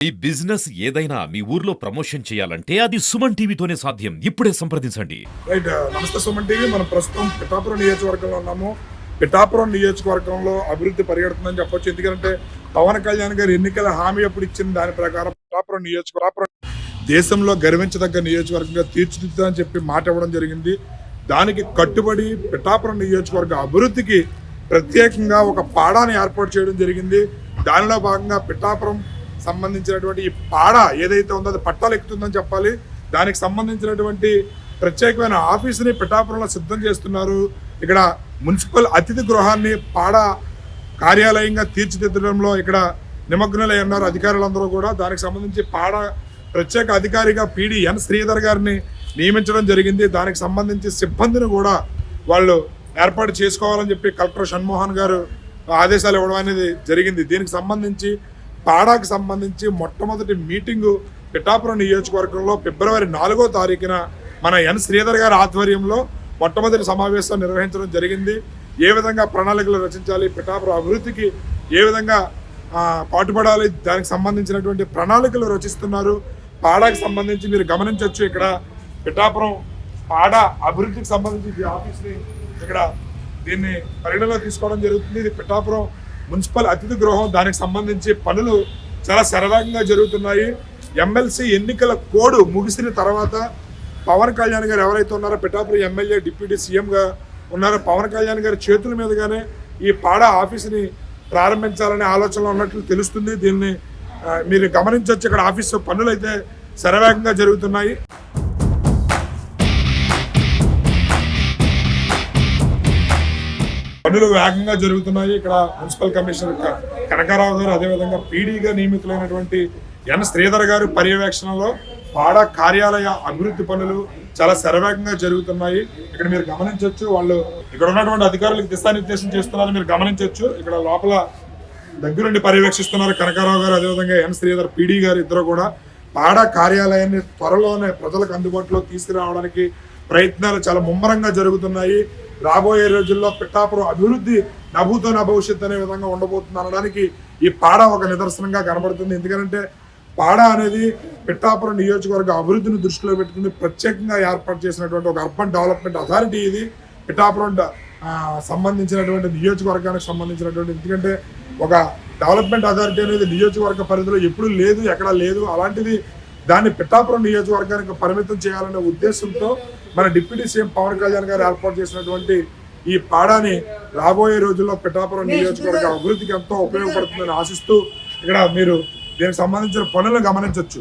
ఈ బిజినెస్ ఏదైనా మీ ఊర్లో ప్రమోషన్ చేయాలంటే అది సుమన్ టీవీతోనే సాధ్యం. ఇప్పుడే సంప్రదించండి. రైట్. నమస్తే సుమన్ టీవీ. మనం ప్రస్తుతం పిఠాపురం నియోజకవర్గంలో ఉన్నాము. పిఠాపురం నియోజకవర్గంలో అభివృద్ధి పరిగెడుతుందని చెప్పొచ్చు. ఎందుకంటే పవన్ కళ్యాణ్ గారు ఎన్నికల హామీ అప్పుడు ఇచ్చిన దాని ప్రకారం పిఠాపురం నియోజకవర్గం దేశంలో గర్వించదగ్గ నియోజకవర్గంగా తీర్చిదిద్దుదని చెప్పి మాట ఇవ్వడం జరిగింది. దానికి కట్టుబడి పిఠాపురం నియోజకవర్గ అభివృద్ధికి ప్రత్యేకంగా ఒక పాడాని ఏర్పాటు చేయడం జరిగింది. దానిలో భాగంగా పిఠాపురం సంబంధించినటువంటి ఈ పాడ ఏదైతే ఉందో అది పట్టాలు ఎక్కుతుందని చెప్పాలి. దానికి సంబంధించినటువంటి ప్రత్యేకమైన ఆఫీసుని పిఠాపురంలో సిద్ధం చేస్తున్నారు. ఇక్కడ మున్సిపల్ అతిథి గృహాన్ని పాడ కార్యాలయంగా తీర్చిదిద్దడంలో ఇక్కడ నిమగ్నులై ఉన్నారు అధికారులందరూ కూడా. దానికి సంబంధించి పాడ ప్రత్యేక అధికారిగా పీడి ఎన్ శ్రీధర్ గారిని నియమించడం జరిగింది. దానికి సంబంధించి సిబ్బందిని కూడా వాళ్ళు ఏర్పాటు చేసుకోవాలని చెప్పి కలెక్టర్ షణ్మోహన్ గారు ఆదేశాలు ఇవ్వడం అనేది జరిగింది. దీనికి సంబంధించి పాడాకి సంబంధించి మొట్టమొదటి మీటింగు పిఠాపురం నియోజకవర్గంలో ఫిబ్రవరి 4వ తారీఖున మన ఎన్ శ్రీధర్ గారి ఆధ్వర్యంలో మొట్టమొదటి సమావేశం నిర్వహించడం జరిగింది. ఏ విధంగా ప్రణాళికలు రచించాలి, పిఠాపురం అభివృద్ధికి ఏ విధంగా పాటుపడాలి, దానికి సంబంధించినటువంటి ప్రణాళికలు రచిస్తున్నారు. పాడాకి సంబంధించి మీరు గమనించవచ్చు. ఇక్కడ పిఠాపురం పాడ అభివృద్ధికి సంబంధించి ఆఫీస్ని ఇక్కడ దీన్ని పరిగణలో తీసుకోవడం జరుగుతుంది. ఇది పిఠాపురం మున్సిపల్ అతిథి గృహం. దానికి సంబంధించి పనులు చాలా శరవేగంగా జరుగుతున్నాయి. ఎమ్మెల్సీ ఎన్నికల కోడ్ ముగిసిన తర్వాత పవన్ కళ్యాణ్ గారు ఎవరైతే ఉన్నారో పిఠాపురం ఎమ్మెల్యే డిప్యూటీ సీఎంగా ఉన్నారో పవన్ కళ్యాణ్ గారి చేతుల మీదుగానే ఈ పాడ ఆఫీసుని ప్రారంభించాలనే ఆలోచనలో ఉన్నట్లు తెలుస్తుంది. దీన్ని మీరు గమనించవచ్చు. ఇక్కడ ఆఫీసు పనులు అయితే శరవేగంగా జరుగుతున్నాయి. పనులు వేగంగా జరుగుతున్నాయి. ఇక్కడ మున్సిపల్ కమిషనర్ కనకారావు గారు, అదేవిధంగా పీడీగా నియమితులైనటువంటి ఎన్ శ్రీధర్ గారు పర్యవేక్షణలో పాడ కార్యాలయ అభివృద్ధి పనులు చాలా శరవేగంగా జరుగుతున్నాయి. ఇక్కడ మీరు గమనించవచ్చు. వాళ్ళు ఇక్కడ ఉన్నటువంటి అధికారులకు దిశానిర్దేశం చేస్తున్నారు. మీరు గమనించవచ్చు. ఇక్కడ లోపల దగ్గరుండి పర్యవేక్షిస్తున్నారు కనకారావు గారు, అదేవిధంగా ఎన్ శ్రీధర్ పీడీ గారు ఇద్దరు కూడా. పాడ కార్యాలయాన్ని త్వరలోనే ప్రజలకు అందుబాటులో తీసుకురావడానికి ప్రయత్నాలు చాలా ముమ్మరంగా జరుగుతున్నాయి. రాబోయే రోజుల్లో పిఠాపురం అభివృద్ధి నభూతో నా భవిష్యత్తు అనే విధంగా ఉండబోతుంది అనడానికి ఈ పాడ ఒక నిదర్శనంగా కనబడుతుంది. ఎందుకంటే పాడ అనేది పిఠాపురం నియోజకవర్గ అభివృద్ధిని దృష్టిలో పెట్టుకుని ప్రత్యేకంగా ఏర్పాటు చేసినటువంటి ఒక అర్బన్ డెవలప్మెంట్ అథారిటీ ఇది. పిఠాపురం సంబంధించినటువంటి నియోజకవర్గానికి సంబంధించినటువంటి, ఎందుకంటే ఒక డెవలప్మెంట్ అథారిటీ అనేది నియోజకవర్గ పరిధిలో ఎప్పుడూ లేదు, ఎక్కడా లేదు. అలాంటిది దాన్ని పిఠాపురం నియోజకవర్గానికి పరిమితం చేయాలనే ఉద్దేశంతో మన డిప్యూటీ సీఎం పవన్ కళ్యాణ్ గారు ఏర్పాటు చేసినటువంటి ఈ పాడాని రాబోయే రోజుల్లో పిఠాపురం నియోజకవర్గ అభివృద్ధికి ఎంతో ఉపయోగపడుతుందని ఆశిస్తూ ఇక్కడ మీరు దీనికి సంబంధించిన పనులను గమనించవచ్చు.